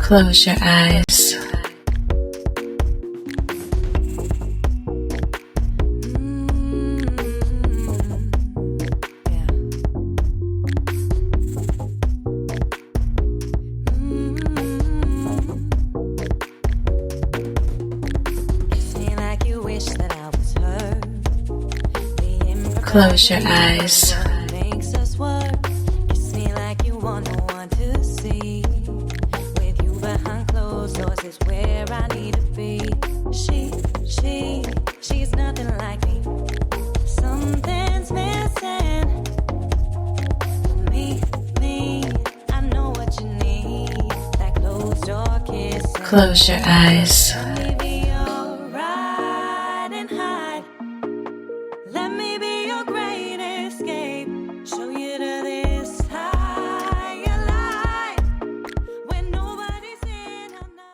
Close your eyes. Close your eyes. She's nothing like me. Something's missing. Me, I know what you need. That closed door kiss. Close your eyes.